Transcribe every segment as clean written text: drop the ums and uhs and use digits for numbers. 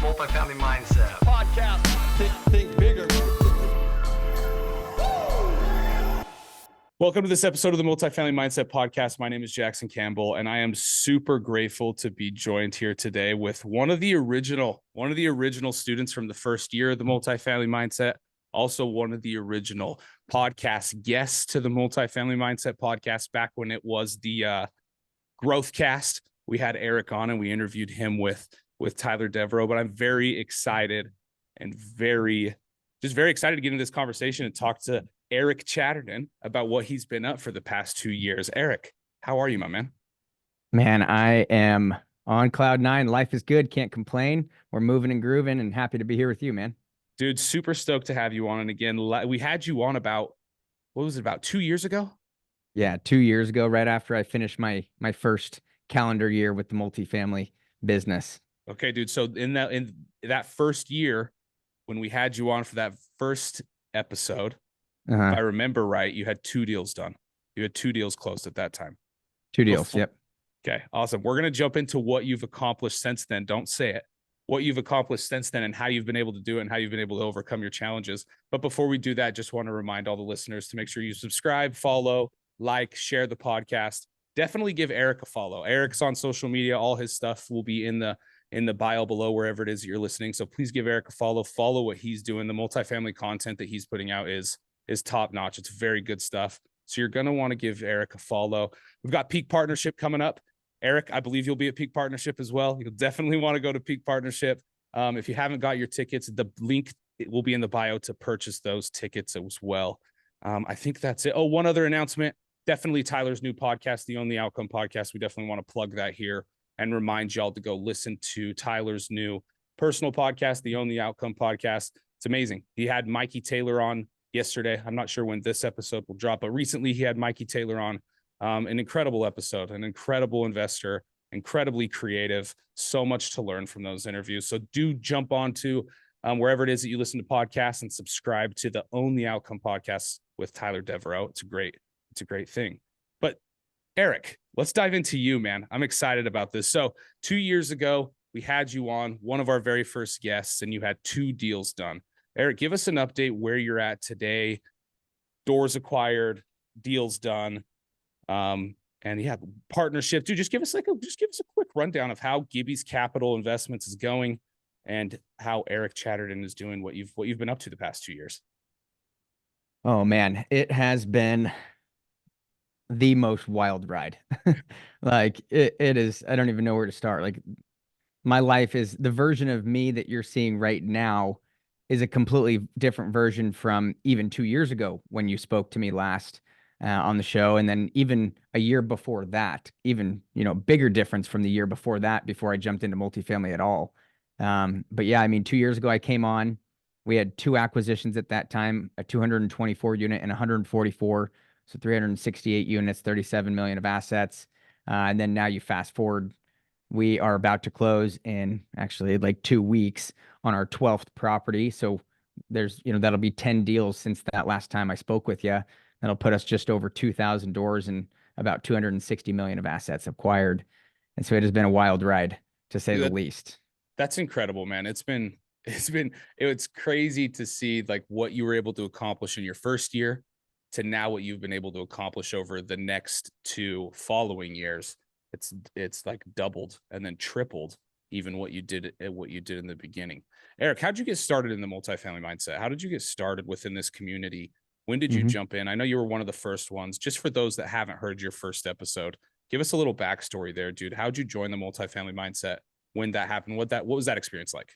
Multifamily Mindset podcast. Think bigger. Welcome to this episode of the Multifamily Mindset podcast. My name is Jackson Campbell, and I am super grateful to be joined here today with one of the original students from the first year of the Multifamily Mindset, also one of the original podcast guests to the Multifamily Mindset podcast back when it was the GROWTHCAST. We had Eric on and we interviewed him with Tyler Deveraux, but I'm very excited and very excited to get into this conversation and talk to Eric Chadderdon about what he's been up for the past 2 years. Eric, how are you, my man? Man, I am on cloud nine. Life is good. Can't complain. We're moving and grooving and happy to be here with you, man. Dude, super stoked to have you on. And again, we had you on about 2 years ago? Yeah, 2 years ago, right after I finished my first calendar year with the multifamily business. Okay, dude. So in that first year, when we had you on for that first episode, if I remember right, you had 2 deals done. You had 2 deals closed at that time. 2 deals, yep. Okay, awesome. We're going to jump into what you've accomplished since then. Don't say it. What you've accomplished since then and how you've been able to do it and how you've been able to overcome your challenges. But before we do that, just want to remind all the listeners to make sure you subscribe, follow, like, share the podcast. Definitely give Eric a follow. Eric's on social media. All his stuff will be in the bio below, wherever it is that you're listening. So please give Eric a follow. Follow what he's doing. The multifamily content that he's putting out is top notch. It's very good stuff. So you're going to want to give Eric a follow. We've got Peak Partnership coming up. Eric, I believe you'll be at Peak Partnership as well. You'll definitely want to go to Peak Partnership. If you haven't got your tickets, the link will be in the bio to purchase those tickets as well. I think that's it. Oh, one other announcement. Definitely Tyler's new podcast, The Only Outcome Podcast. We definitely want to plug that here and remind y'all to go listen to Tyler's new personal podcast, The Only Outcome Podcast. It's amazing. He had Mikey Taylor on yesterday. I'm not sure when this episode will drop, but recently he had Mikey Taylor on. An incredible episode, an incredible investor, incredibly creative, so much to learn from those interviews. So do jump on to wherever it is that you listen to podcasts and subscribe to the Only Outcome Podcast with Tyler Deveraux. It's a great thing. But Eric, let's dive into you, man. I'm excited about this. So 2 years ago, we had you on, one of our very first guests, and you had 2 deals done. Eric, give us an update where you're at today. Doors acquired, deals done. And yeah, partnership. Dude, just give us a quick rundown of how Gibby's Capital Investments is going and how Eric Chadderdon is doing what you've been up to the past 2 years. Oh man, it has been the most wild ride. Like it is, I don't even know where to start. Like my life is the version of me that you're seeing right now is a completely different version from even 2 years ago when you spoke to me last on the show. And then even a year before that, even, bigger difference from the year before that, before I jumped into multifamily at all. But yeah, I mean, 2 years ago I came on, we had 2 acquisitions at that time, a 224 unit and 144. So 368 units, 37 million of assets. And then now you fast forward, we are about to close in actually like 2 weeks on our 12th property. So there's, that'll be 10 deals since that last time I spoke with you. That'll put us just over 2,000 doors and about 260 million of assets acquired. And so it has been a wild ride, to say the least. That's incredible, man. It's crazy to see like what you were able to accomplish in your first year to now what you've been able to accomplish over the next 2 following years. It's like doubled and then tripled even what you did in the beginning. Eric, how'd you get started in the multifamily mindset? How did you get started within this community? When did you jump in? I know you were one of the first ones. Just for those that haven't heard your first episode, give us a little backstory there, dude. How'd you join the multifamily mindset? When that happened? What was that experience like?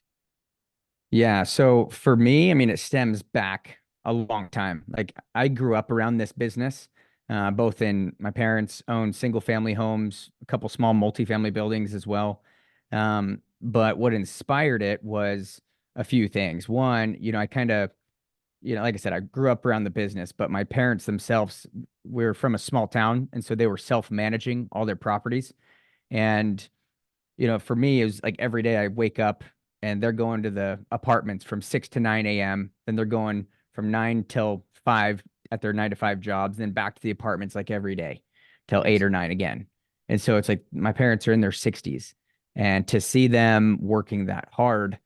Yeah. So for me, I mean, it stems back a long time. Like I grew up around this business, both in my parents owned single family homes, a couple small multifamily buildings as well. But what inspired it was a few things. One, I kind of, like I said, I grew up around the business, but my parents themselves were from a small town. And so they were self-managing all their properties. And, for me, it was like every day I wake up and they're going to the apartments from 6 to 9 a.m. Then they're going from 9 till 5 at their 9 to 5 jobs, then back to the apartments like every day till 8 or 9 again. And so it's like my parents are in their 60s, and to see them working that hard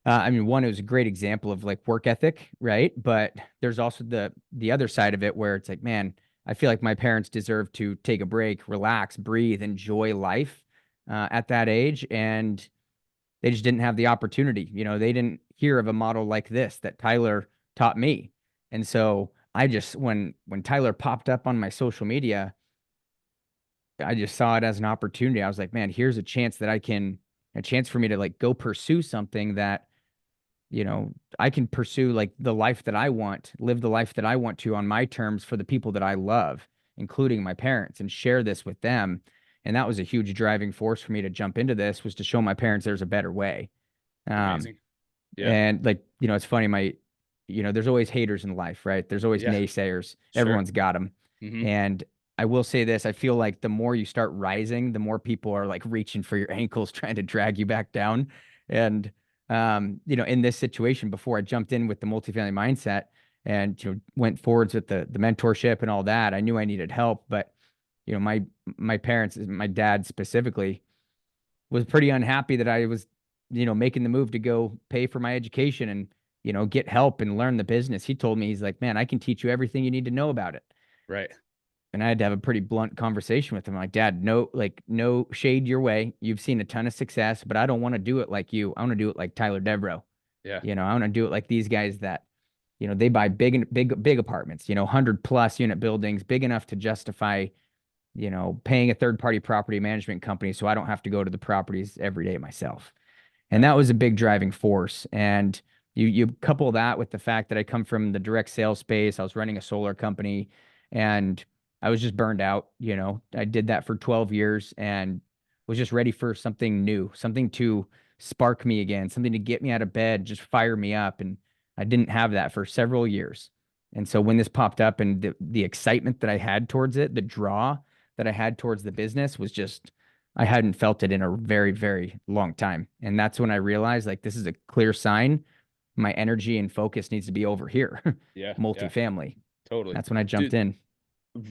I mean, one, it was a great example of like work ethic, right? But there's also the other side of it where it's like, man, I feel like my parents deserve to take a break, relax, breathe, enjoy life at that age, and they just didn't have the opportunity. You know, they didn't hear of a model like this that Tyler taught me, and so I just when Tyler popped up on my social media, I just saw it as an opportunity. I was like, man, here's a chance that a chance for me to like go pursue something that, you know, I can pursue like the life that I want, live the life that I want to on my terms for the people that I love, including my parents, and share this with them. And that was a huge driving force for me to jump into this, was to show my parents there's a better way. Um, Amazing. Yeah. and like, you know, it's funny, there's always haters in life, right? There's always Yeah. naysayers. Sure. Everyone's got them. Hmm. And I will say this, I feel like the more you start rising, the more people are like reaching for your ankles, trying to drag you back down. And in this situation, before I jumped in with the multifamily mindset and went forwards with the mentorship and all that, I knew I needed help. But my parents, my dad specifically, was pretty unhappy that I was, making the move to go pay for my education and, get help and learn the business. He told me, he's like, man, I can teach you everything you need to know about it. Right. And I had to have a pretty blunt conversation with him. Like, Dad, no shade your way. You've seen a ton of success, but I don't want to do it like you. I want to do it like Tyler Deveraux. Yeah. I want to do it like these guys that, they buy big apartments, 100+ unit buildings, big enough to justify, paying a third party property management company so I don't have to go to the properties every day myself. And Yeah. that was a big driving force. And you couple that with the fact that I come from the direct sales space. I was running a solar company and I was just burned out. I did that for 12 years and was just ready for something new, something to spark me again, something to get me out of bed, just fire me up. And I didn't have that for several years. And so when this popped up and the excitement that I had towards it, the draw that I had towards the business was just, I hadn't felt it in a very, very long time. And that's when I realized like this is a clear sign my energy and focus needs to be over here, Yeah. Yeah. multifamily. Totally. That's when I jumped Dude, in.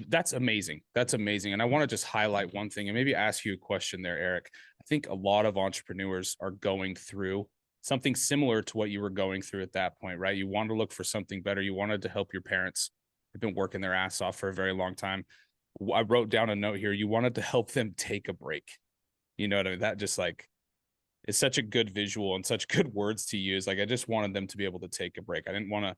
that's amazing. That's amazing. And I want to just highlight one thing and maybe ask you a question there, Eric. I think a lot of entrepreneurs are going through something similar to what you were going through at that point, right? You wanted to look for something better. You wanted to help your parents. They've been working their ass off for a very long time. I wrote down a note here. You wanted to help them take a break. You know what I mean? That just like is such a good visual and such good words to use. Like I just wanted them to be able to take a break. I didn't want to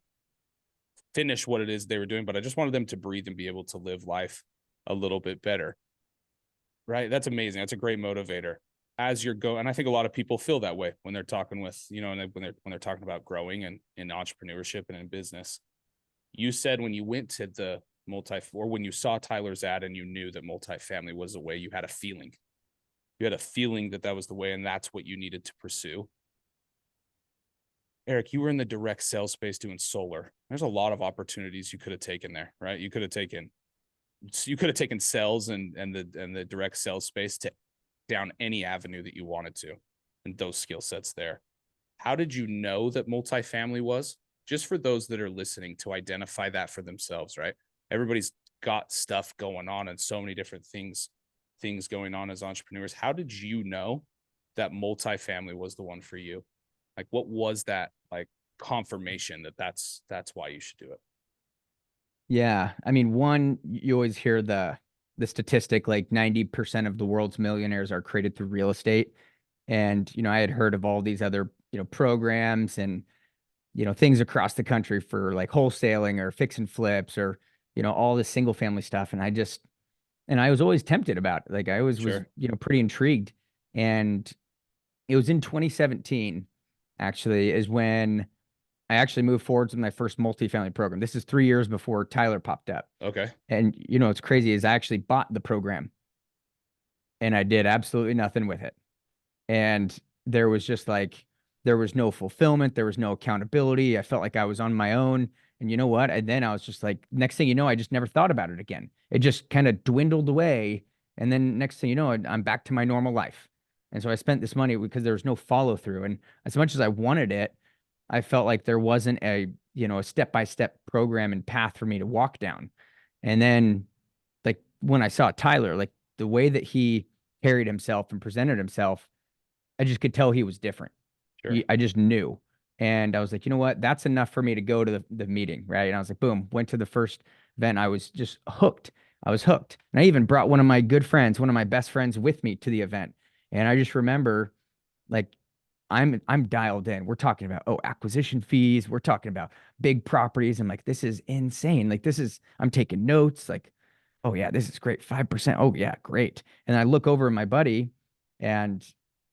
finish what it is they were doing, but I just wanted them to breathe and be able to live life a little bit better. Right. That's amazing. That's a great motivator as you're going. And I think a lot of people feel that way when they're talking with, and when they're talking about growing and in entrepreneurship and in business. You said when you went to the or when you saw Tyler's ad and you knew that multifamily was the way, you had a feeling. You had a feeling that that was the way, and that's what you needed to pursue. Eric, you were in the direct sales space doing solar. There's a lot of opportunities you could have taken there, right? You could have taken sales and the direct sales space to down any avenue that you wanted to, and those skill sets there. How did you know that multifamily was? Just for those that are listening to identify that for themselves, right? Everybody's got stuff going on and so many different things going on as entrepreneurs. How did you know that multifamily was the one for you? Like, what was that like confirmation that that's why you should do it? Yeah. I mean, one, you always hear the statistic like 90% of the world's millionaires are created through real estate. And, I had heard of all these other, programs and, things across the country for like wholesaling or fix and flips or, all this single family stuff. And I was always tempted about it. Like I always was, Sure. pretty intrigued. And it was in 2017, actually, is when I actually moved forward with my first multifamily program. This is 3 years before Tyler popped up. Okay. And what's crazy is I actually bought the program and I did absolutely nothing with it. And there was just like, there was no fulfillment. There was no accountability. I felt like I was on my own. And you know what? And then I was just like, next thing you know, I just never thought about it again. It just kind of dwindled away. And then next thing you know, I'm back to my normal life. And so I spent this money because there was no follow through. And as much as I wanted it, I felt like there wasn't a step-by-step program and path for me to walk down. And then like when I saw Tyler, like the way that he carried himself and presented himself, I just could tell he was different. Sure. I just knew. And I was like, you know what? That's enough for me to go to the meeting. Right. And I was like, boom, went to the first event. I was just hooked. I was hooked. And I even brought one of my good friends, one of my best friends with me to the event. And I just remember like I'm dialed in. We're talking about, oh, acquisition fees. We're talking about big properties. I'm like, this is insane. Like I'm taking notes. Like, oh yeah, this is great. 5%. Oh yeah, great. And I look over at my buddy and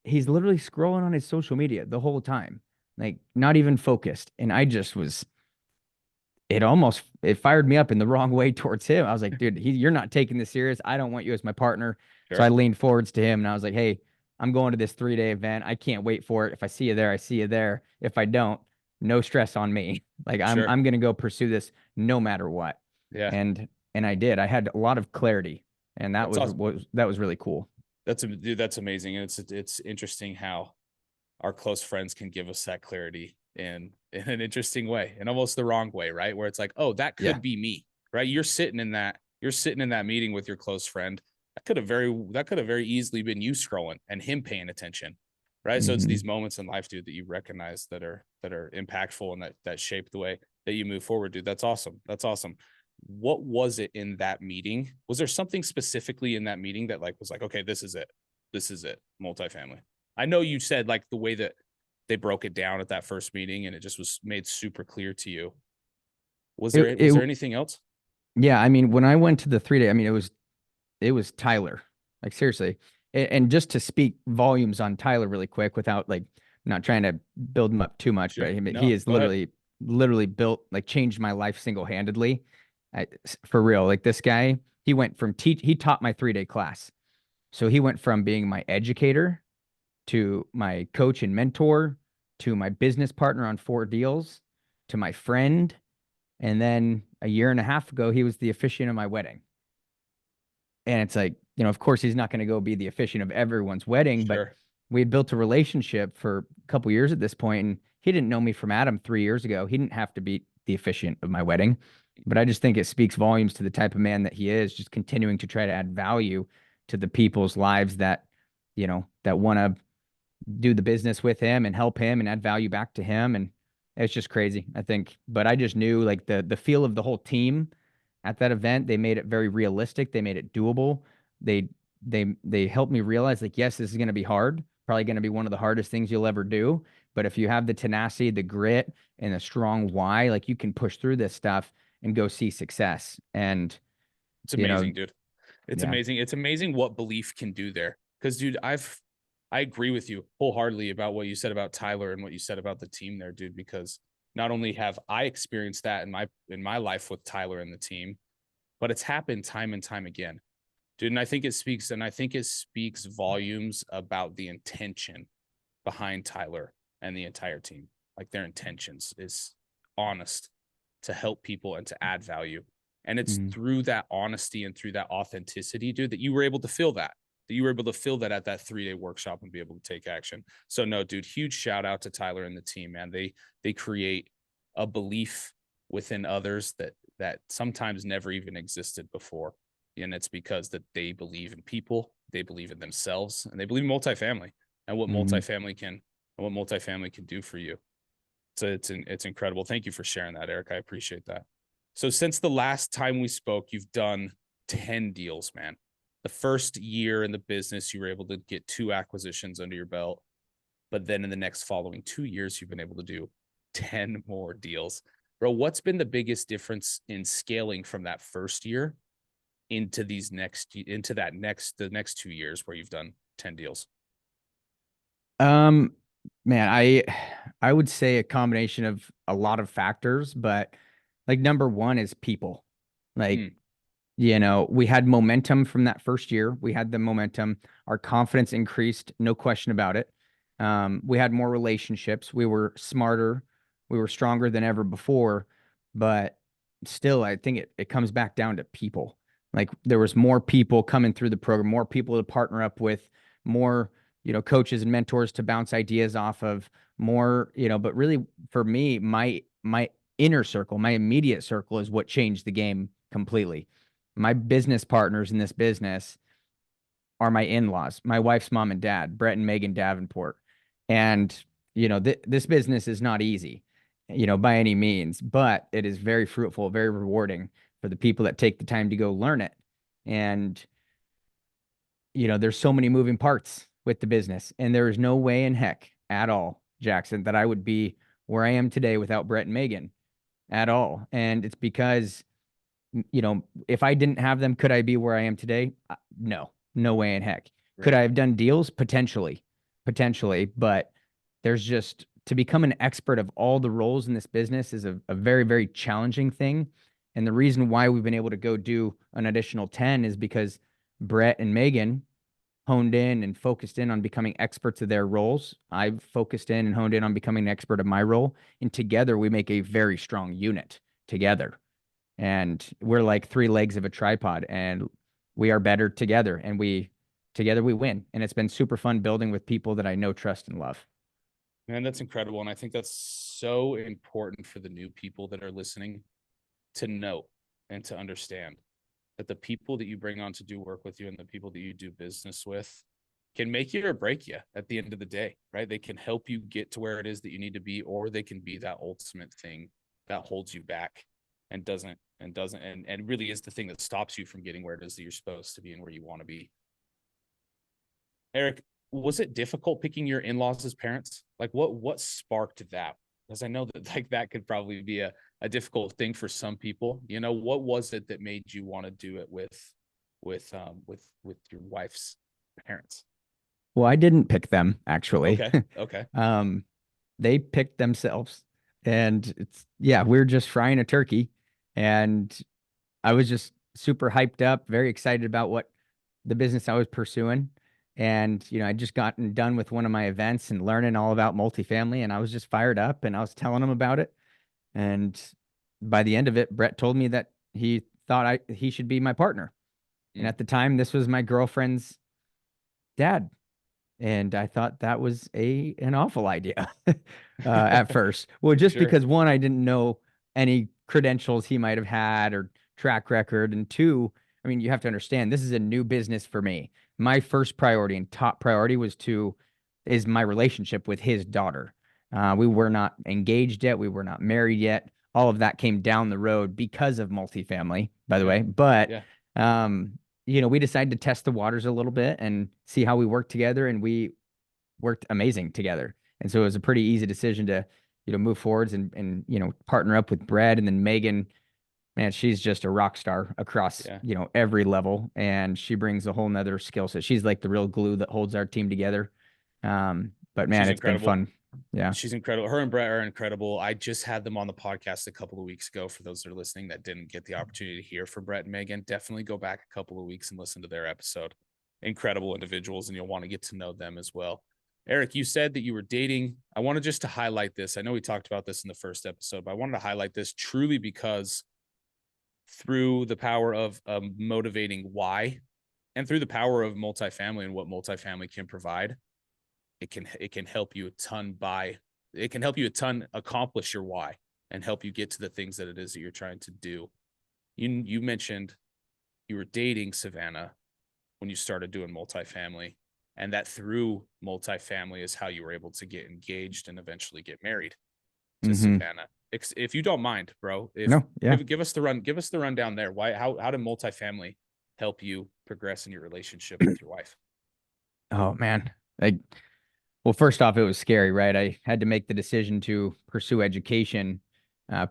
he's literally scrolling on his social media the whole time, like not even focused. And I just was, it fired me up in the wrong way towards him. I was like, dude, you're not taking this serious. I don't want you as my partner. So Sure. I leaned forwards to him and I was like, hey, I'm going to this 3-day event. I can't wait for it. If I see you there, I see you there. If I don't, no stress on me. Like Sure. I'm gonna go pursue this no matter what. Yeah. And I did. I had a lot of clarity, and that That's awesome. that was really cool. Dude, that's amazing. And it's interesting how our close friends can give us that clarity in an interesting way, in almost the wrong way, right? Where it's like, oh, that Yeah. could be me, right? You're sitting in that meeting with your close friend. That could have very easily been you scrolling and him paying attention. Right. So it's Mhm. these moments in life, dude, that you recognize that are impactful and that shape the way that you move forward, dude. That's awesome. That's awesome. What was it in that meeting? Was there something specifically in that meeting that was like, okay, this is it. This is it. Multifamily. I know you said like the way that they broke it down at that first meeting and it just was made super clear to you. Was It, there it anything else? yeah, I mean, when I went to the 3-day, I mean, it was Tyler. Like seriously. And just to speak volumes on Tyler really quick without like not trying to build him up too much, Sure. but he No, is go ahead. literally built, like changed my life single-handedly. For real. Like this guy, he taught my 3-day class. So he went from being my educator to my coach and mentor to my business partner on 4 deals to my friend. And then a year and a half ago, he was the officiant of my wedding. And it's like, of course, he's not going to go be the officiant of everyone's wedding, but Sure. we had built a relationship for a couple years at this point, and he didn't know me from Adam 3 years ago. He didn't have to be the officiant of my wedding, but I just think it speaks volumes to the type of man that he is, just continuing to try to add value to the people's lives that, that want to do the business with him and help him and add value back to him. And it's just crazy, I think. But I just knew like the feel of the whole team at that event. They made it very realistic. They made it doable. They they helped me realize like, yes, this is going to be hard. Probably going to be one of the hardest things you'll ever do. But if you have the tenacity, the grit, and a strong why, like you can push through this stuff and go see success. And It's you know, amazing, dude. It's yeah. amazing. It's amazing what belief can do there. Because, dude, I agree with you wholeheartedly about what you said about Tyler and what you said about the team there, dude. Because not only have I experienced that in my life with Tyler and the team, but it's happened time and time again, dude. And I think it speaks volumes about the intention behind Tyler and the entire team. Like their intentions is honest to help people and to add value. And it's Mhm. through that honesty and through that authenticity, dude, that you were able to feel that you were able to feel that at that 3-day workshop and be able to take action. So no, dude, huge shout out to Tyler and the team, man. They create a belief within others that sometimes never even existed before. And it's because that they believe in people, they believe in themselves, and they believe in multifamily and what Mhm. multifamily can do for you. So it's incredible. Thank you for sharing that, Eric. I appreciate that. So since the last time we spoke, you've done 10 deals, man. The first year in the business, you were able to get 2 acquisitions under your belt. But then in the next following 2 years, you've been able to do 10 more deals. Bro, what's been the biggest difference in scaling from that first year into the next 2 years where you've done 10 deals? Um, Man, I would say a combination of a lot of factors, but like number one is people. Like, Mm, we had momentum from that first year. We had the momentum. Our confidence increased, no question about it. We had more relationships. We were smarter. We were stronger than ever before. But still, I think it comes back down to people. Like there was more people coming through the program, more people to partner up with, more, coaches and mentors to bounce ideas off of, more, but really for me, my inner circle, my immediate circle is what changed the game completely. My business partners in this business are my in-laws, my wife's mom and dad, Brett and Megan Davenport. And this business is not easy, by any means, but it is very fruitful, very rewarding for the people that take the time to go learn it. And, there's so many moving parts with the business, and there is no way in heck at all, Jackson, that I would be where I am today without Brett and Megan at all. And it's because, if I didn't have them, could I be where I am today? No, no way in heck. Could I have done deals? Potentially, but there's just to become an expert of all the roles in this business is a very, very challenging thing. And the reason why we've been able to go do an additional 10 is because Brett and Megan honed in and focused in on becoming experts of their roles. I've focused in and honed in on becoming an expert of my role. And together we make a very strong unit together. And we're like three legs of a tripod, and we are better together, and together we win. And it's been super fun building with people that I know, trust, and love. Man, that's incredible. And I think that's so important for the new people that are listening to know and to understand that the people that you bring on to do work with you and the people that you do business with can make you or break you at the end of the day, right? They can help you get to where it is that you need to be, or they can be that ultimate thing that holds you back and really is the thing that stops you from getting where it is that you're supposed to be and where you want to be. Eric, was it difficult picking your in-laws as parents? Like what sparked that? Because I know that like that could probably be a difficult thing for some people. What was it that made you want to do it with your wife's parents? Well, I didn't pick them, actually. Okay. They picked themselves, and we're just frying a turkey, and I was just super hyped up, very excited about what the business I was pursuing. And, I'd just gotten done with one of my events and learning all about multifamily, and I was just fired up, and I was telling him about it. And by the end of it, Brett told me that he thought he should be my partner. And at the time, this was my girlfriend's dad. And I thought that was an awful idea at first. Well, just because one, I didn't know any credentials he might have had or track record. And two, I mean, you have to understand, this is a new business for me. My first priority and top priority is my relationship with his daughter. We were not engaged yet. We were not married yet. All of that came down the road because of multifamily, by the way. But, we decided to test the waters a little bit and see how we work together, and we worked amazing together. And so it was a pretty easy decision to, move forwards and partner up with Brad. And then Megan, man, she's just a rock star across, every level. And she brings a whole nother skill set. She's like the real glue that holds our team together. But man, it's been fun. Yeah. She's incredible. Her and Brett are incredible. I just had them on the podcast a couple of weeks ago. For those that are listening that didn't get the opportunity to hear from Brett and Megan, definitely go back a couple of weeks and listen to their episode. Incredible individuals, and you'll want to get to know them as well. Eric, you said that you were dating. I wanted just to highlight this. I know we talked about this in the first episode, but I wanted to highlight this truly because through the power of motivating why, and through the power of multifamily and what multifamily can provide, it can help you a ton accomplish your why and help you get to the things that it is that you're trying to do. You mentioned you were dating Savannah when you started doing multifamily, and that through multifamily is how you were able to get engaged and eventually get married to Savannah. If you don't mind, bro, give us the rundown there. How did multifamily help you progress in your relationship with your wife? Oh man. Well, first off, it was scary, right? I had to make the decision to pursue education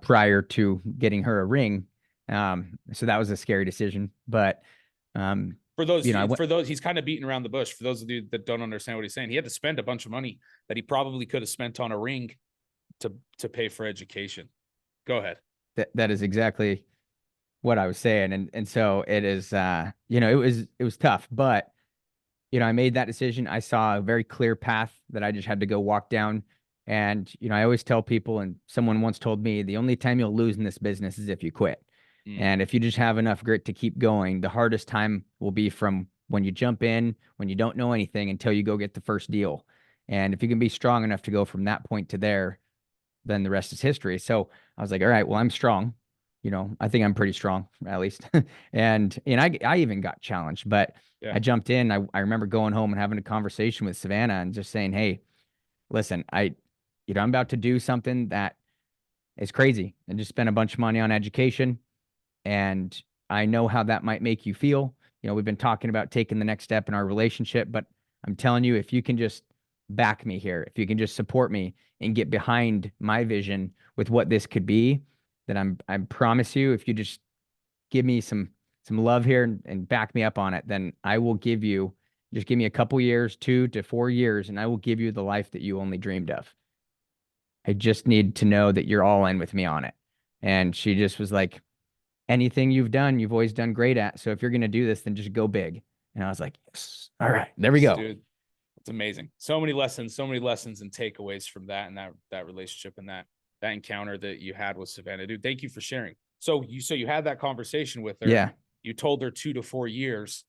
prior to getting her a ring. So that was a scary decision. But for those, he's kind of beating around the bush. For those of you that don't understand what he's saying, he had to spend a bunch of money that he probably could have spent on a ring to pay for education. Go ahead. That is exactly what I was saying. And so it is, it was tough, but I made that decision. I saw a very clear path that I just had to go walk down. And, I always tell people, and someone once told me, the only time you'll lose in this business is if you quit. And if you just have enough grit to keep going, the hardest time will be from when you jump in, when you don't know anything until you go get the first deal. And if you can be strong enough to go from that point to there, then the rest is history. So I was like, all right, well, I'm strong. I think I'm pretty strong, at least. and I even got challenged, but I jumped in. I remember going home and having a conversation with Savannah and just saying, hey, listen, I I'm about to do something that is crazy and just spend a bunch of money on education. And I know how that might make you feel. We've been talking about taking the next step in our relationship, but I'm telling you, if you can just back me here, if you can just support me and get behind my vision with what this could be, then I promise you, if you just give me some love here and back me up on it, then I will give you, just give me a couple years, 2 to 4 years, and I will give you the life that you only dreamed of. I just need to know that you're all in with me on it. And she just was like, anything you've done, you've always done great at. So if you're going to do this, then just go big. And I was like, yes. All right, there we go. Dude, it's amazing. So many lessons and takeaways from that and that relationship and that encounter that you had with Savannah. Dude, thank you for sharing. So you had that conversation with her. Yeah. You told her 2 to 4 years.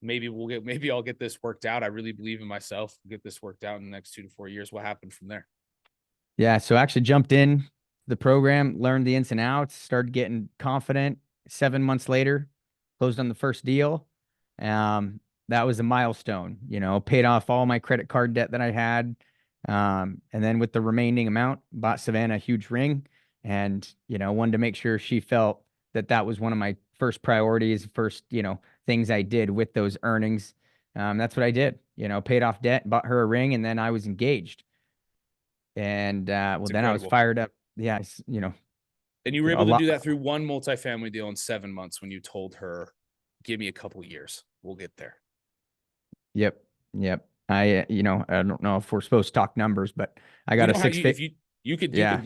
Maybe I'll get this worked out. I really believe in myself. Get this worked out in the next 2 to 4 years. What happened from there? Yeah. So I actually jumped in the program, learned the ins and outs, started getting confident. 7 months later, closed on the first deal. That was a milestone, paid off all my credit card debt that I had. And then with the remaining amount, bought Savannah a huge ring and, wanted to make sure she felt that that was one of my first priorities, first, things I did with those earnings. That's what I did, paid off debt, bought her a ring, and then I was engaged. And well, then I was fired up. Yeah, And you were a able to lot. do that through one multifamily deal in 7 months when you told her, give me a couple years. We'll get there. Yep. I don't know if we're supposed to talk numbers, but I got a six figure. You could share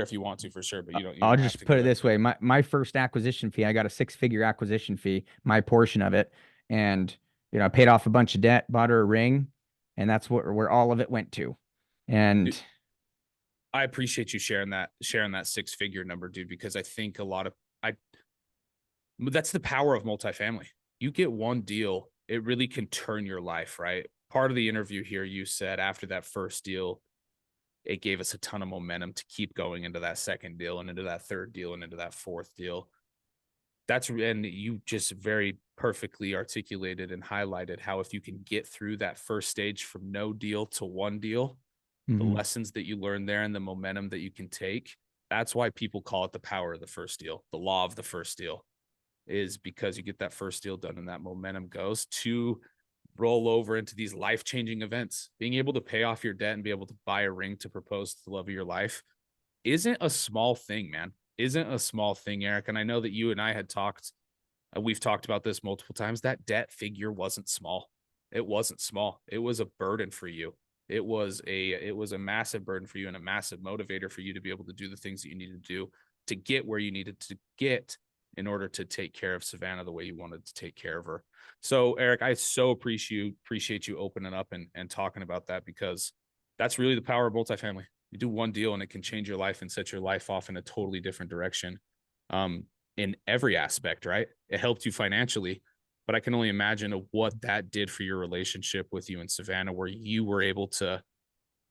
if you want to for sure, but you don't I'll have just to put go it there. this way. My first acquisition fee, I got a 6-figure acquisition fee, my portion of it. And, I paid off a bunch of debt, bought her a ring, and that's where all of it went to. And Dude, I appreciate you sharing that 6-figure number, dude, because I think that's the power of multifamily. You get one deal, it really can turn your life, right? Part of the interview here, you said after that first deal, it gave us a ton of momentum to keep going into that second deal and into that third deal and into that fourth deal. And you just very perfectly articulated and highlighted how if you can get through that first stage from no deal to one deal, the lessons that you learn there and the momentum that you can take, that's why people call it the power of the first deal, the law of the first deal, is because you get that first deal done and that momentum goes to roll over into these life-changing events. Being able to pay off your debt and be able to buy a ring to propose to the love of your life isn't a small thing, man. Isn't a small thing, Eric. And I know that you and I had talked, we've talked about this multiple times. That debt figure wasn't small. It wasn't small. It was a burden for you. It was a massive burden for you and a massive motivator for you to be able to do the things that you needed to do to get where you needed to get in order to take care of Savannah the way you wanted to take care of her. So, Eric, I so appreciate you opening up and talking about that, because that's really the power of multifamily. You do one deal and it can change your life and set your life off in a totally different direction. In every aspect, right? It helped you financially, but I can only imagine what that did for your relationship with you and Savannah, where you were able to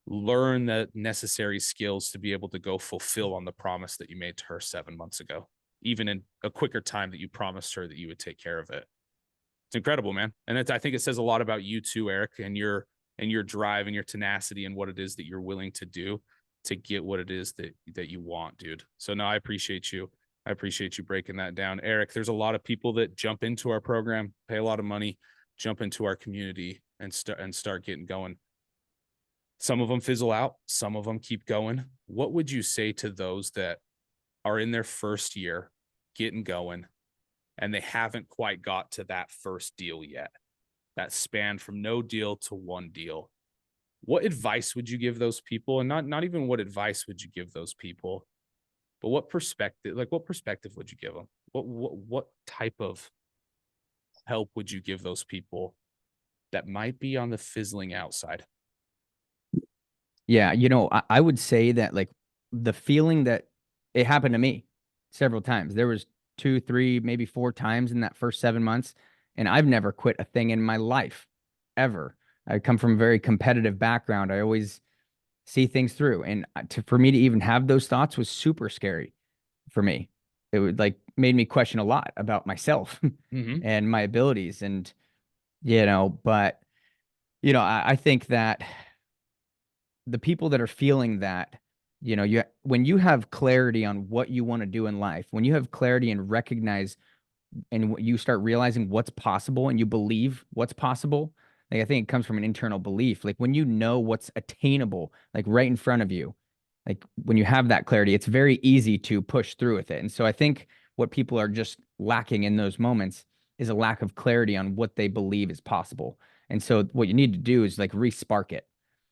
learn the necessary skills to be able to go fulfill on the promise that you made to her 7 months ago, even in a quicker time that you promised her that you would take care of it. It's incredible, man. And I think it says a lot about you too, Eric, and your drive and your tenacity and what it is that you're willing to do to get what it is that you want, dude. So no, I appreciate you. I appreciate you breaking that down. Eric, there's a lot of people that jump into our program, pay a lot of money, jump into our community and start getting going. Some of them fizzle out. Some of them keep going. What would you say to those that are in their first year, getting going, and they haven't quite got to that first deal yet? That span from no deal to one deal. What advice would you give those people? And not even what advice would you give those people, but what perspective would you give them? What type of help would you give those people that might be on the fizzling outside? Yeah, I would say that, like, the feeling that it happened to me several times. There was 2, 3, maybe 4 times in that first 7 months, and I've never quit a thing in my life, ever. I come from a very competitive background. I always see things through, and for me to even have those thoughts was super scary for me. It would, like, made me question a lot about myself and my abilities, and, but I think that the people that are feeling that, when you have clarity on what you want to do in life, when you have clarity and recognize and you start realizing what's possible and you believe what's possible, like I think it comes from an internal belief. Like when you know what's attainable, like right in front of you, like when you have that clarity, it's very easy to push through with it. And so I think what people are just lacking in those moments is a lack of clarity on what they believe is possible. And so what you need to do is like re-spark it.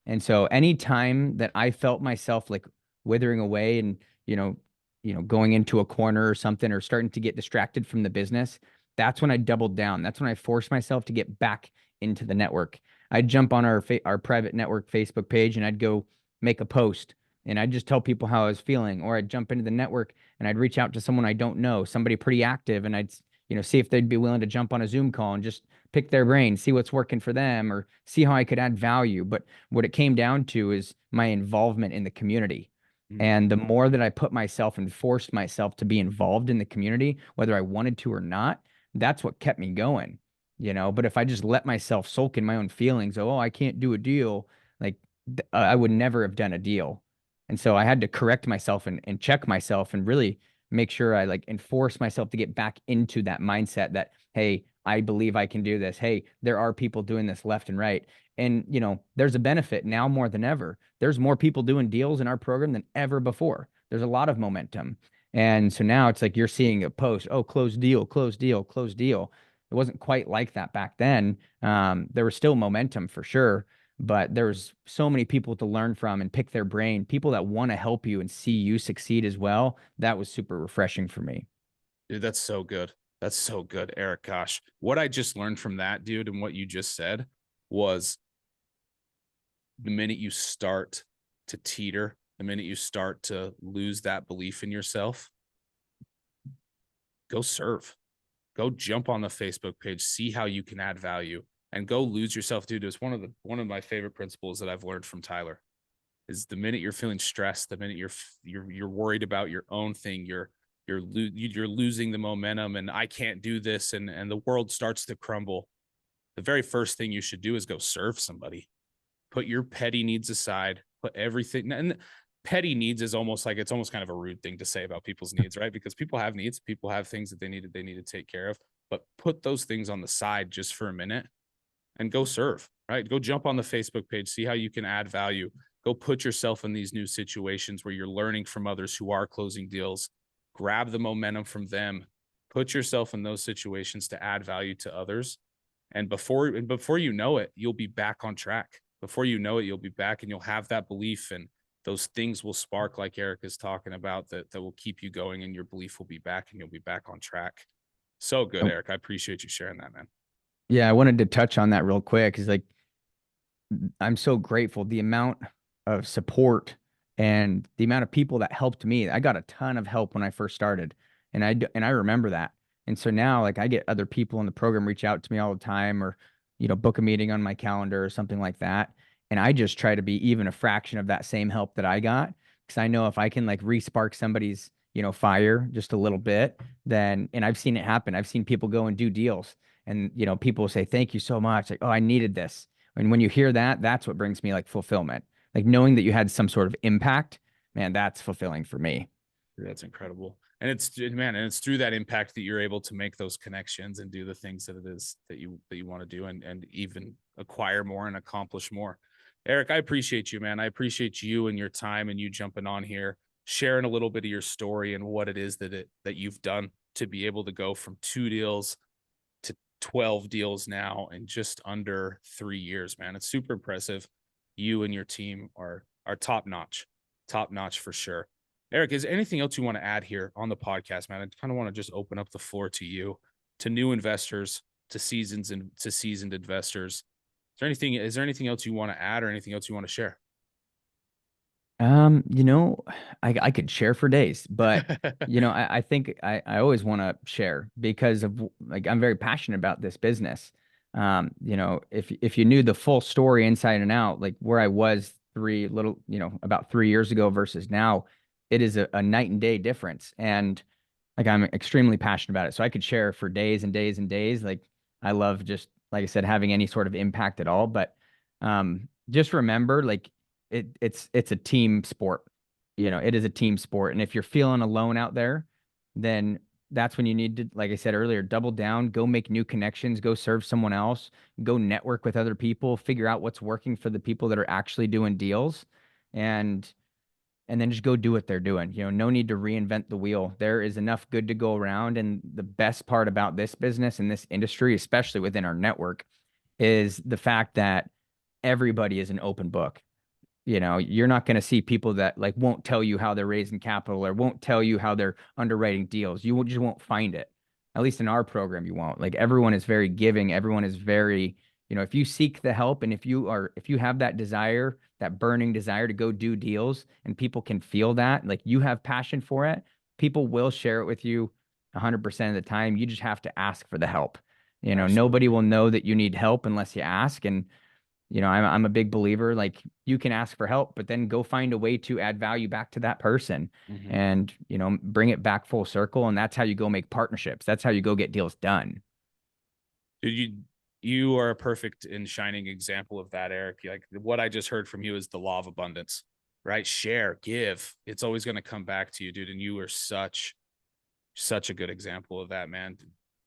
And so anytime that I felt myself like withering away and, going into a corner or something or starting to get distracted from the business, that's when I doubled down. That's when I forced myself to get back into the network. I'd jump on our private network Facebook page and I'd go make a post and I'd just tell people how I was feeling, or I'd jump into the network and I'd reach out to someone I don't know, somebody pretty active, and I'd see if they'd be willing to jump on a Zoom call and just pick their brain, see what's working for them, or see how I could add value. But what it came down to is my involvement in the community. And the more that I put myself and forced myself to be involved in the community, whether I wanted to or not, that's what kept me going, But if I just let myself sulk in my own feelings, oh, I can't do a deal, like I would never have done a deal. And so I had to correct myself and check myself and really make sure I like enforce myself to get back into that mindset that, hey, I believe I can do this. Hey, there are people doing this left and right. And, there's a benefit now more than ever. There's more people doing deals in our program than ever before. There's a lot of momentum. And so now it's like you're seeing a post, oh, closed deal, closed deal, closed deal. It wasn't quite like that back then. There was still momentum for sure, but there's so many people to learn from and pick their brain, people that want to help you and see you succeed as well. That was super refreshing for me. Dude, that's so good. That's so good, Eric. Gosh, what I just learned from that, dude, and what you just said was the minute you start to teeter, the minute you start to lose that belief in yourself, go serve. Go jump on the Facebook page, see how you can add value, and go lose yourself, dude. It's one of my favorite principles that I've learned from Tyler. Is the minute you're feeling stressed, the minute you're worried about your own thing, you're losing the momentum, and I can't do this, and the world starts to crumble. The very first thing you should do is go serve somebody. Put your petty needs aside. Put everything. And petty needs is almost like, it's almost kind of a rude thing to say about people's needs, right? Because people have needs, people have things that they need to take care of. But put those things on the side just for a minute and go serve, right? Go jump on the Facebook page, see how you can add value. Go put yourself in these new situations where you're learning from others who are closing deals. Grab the momentum from them. Put yourself in those situations to add value to others. And before you know it, you'll be back on track. Before you know it, you'll be back and you'll have that belief, and those things will spark like Eric is talking about that will keep you going, and your belief will be back and you'll be back on track. So good, Eric. I appreciate you sharing that, man. Yeah, I wanted to touch on that real quick because like I'm so grateful the amount of support and the amount of people that helped me. I got a ton of help when I first started, and I remember that. And so now like I get other people in the program reach out to me all the time, or book a meeting on my calendar or something like that. And I just try to be even a fraction of that same help that I got, because I know if I can like re-spark somebody's fire just a little bit, then, and I've seen it happen. I've seen people go and do deals, and people say thank you so much, like, oh, I needed this. And when you hear that, that's what brings me like fulfillment. Like knowing that you had some sort of impact, man, that's fulfilling for me. That's incredible. And it's through that impact that you're able to make those connections and do the things that it is that you want to do, and even acquire more and accomplish more. Eric, I appreciate you, man. I appreciate you and your time and you jumping on here, sharing a little bit of your story and what it is that you've done to be able to go from 2 deals to 12 deals now in just under 3 years, man. It's super impressive. You and your team are top notch for sure. Eric, is there anything else you want to add here on the podcast, man? I kind of want to just open up the floor to you, to new investors, to seasoned investors. Is there anything else you want to add or anything else you want to share? I could share for days, but I think I always want to share because of like I'm very passionate about this business. If you knew the full story inside and out, like where I was about 3 years ago versus now, it is a night and day difference. And like I'm extremely passionate about it. So I could share for days and days and days. Like I love just like I said, having any sort of impact at all. But just remember, like it's a team sport. It is a team sport. And if you're feeling alone out there, then that's when you need to, like I said earlier, double down, go make new connections, go serve someone else, go network with other people, figure out what's working for the people that are actually doing deals, and then just go do what they're doing. No need to reinvent the wheel. There is enough good to go around. And the best part about this business and this industry, especially within our network, is the fact that everybody is an open book. You're not going to see people that like won't tell you how they're raising capital or won't tell you how they're underwriting deals. You just won't find it. At least in our program, you won't. Like, everyone is very giving. Everyone is very, if you seek the help and if you have that desire, that burning desire to go do deals, and people can feel that, like you have passion for it, people will share it with you 100% of the time. You just have to ask for the help. Nobody will know that you need help unless you ask. And I'm a big believer, like, you can ask for help, but then go find a way to add value back to that person and, bring it back full circle. And that's how you go make partnerships. That's how you go get deals done. Dude, you are a perfect and shining example of that, Eric. Like, what I just heard from you is the law of abundance, right? Share, give. It's always going to come back to you, dude. And you are such a good example of that, man.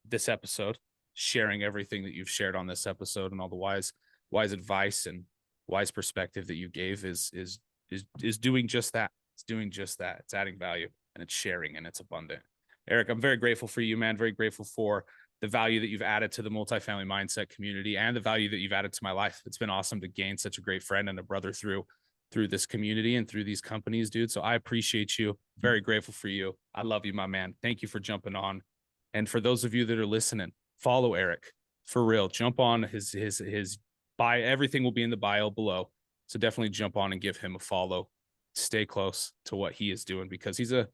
This episode, sharing everything that you've shared on this episode and all the wise advice and wise perspective that you gave is doing just that. It's doing just that. It's adding value, and it's sharing, and it's abundant. Eric, I'm very grateful for you, man. Very grateful for the value that you've added to the multifamily mindset community and the value that you've added to my life. It's been awesome to gain such a great friend and a brother through this community and through these companies, dude. So I appreciate you. Very grateful for you. I love you, my man. Thank you for jumping on. And for those of you that are listening, follow Eric for real. Jump on his bio. Everything will be in the bio below. So definitely jump on and give him a follow. Stay close to what he is doing, because he's a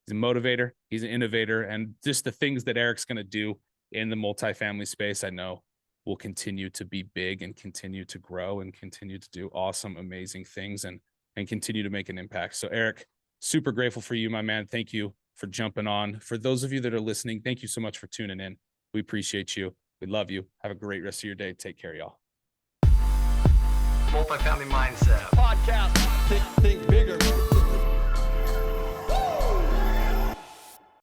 motivator. He's an innovator, and just the things that Eric's going to do in the multifamily space, I know will continue to be big and continue to grow and continue to do awesome, amazing things and continue to make an impact. So Eric, super grateful for you, my man. Thank you for jumping on. For those of you that are listening, thank you so much for tuning in. We appreciate you. We love you. Have a great rest of your day. Take care, y'all. Multifamily Mindset podcast. Think bigger.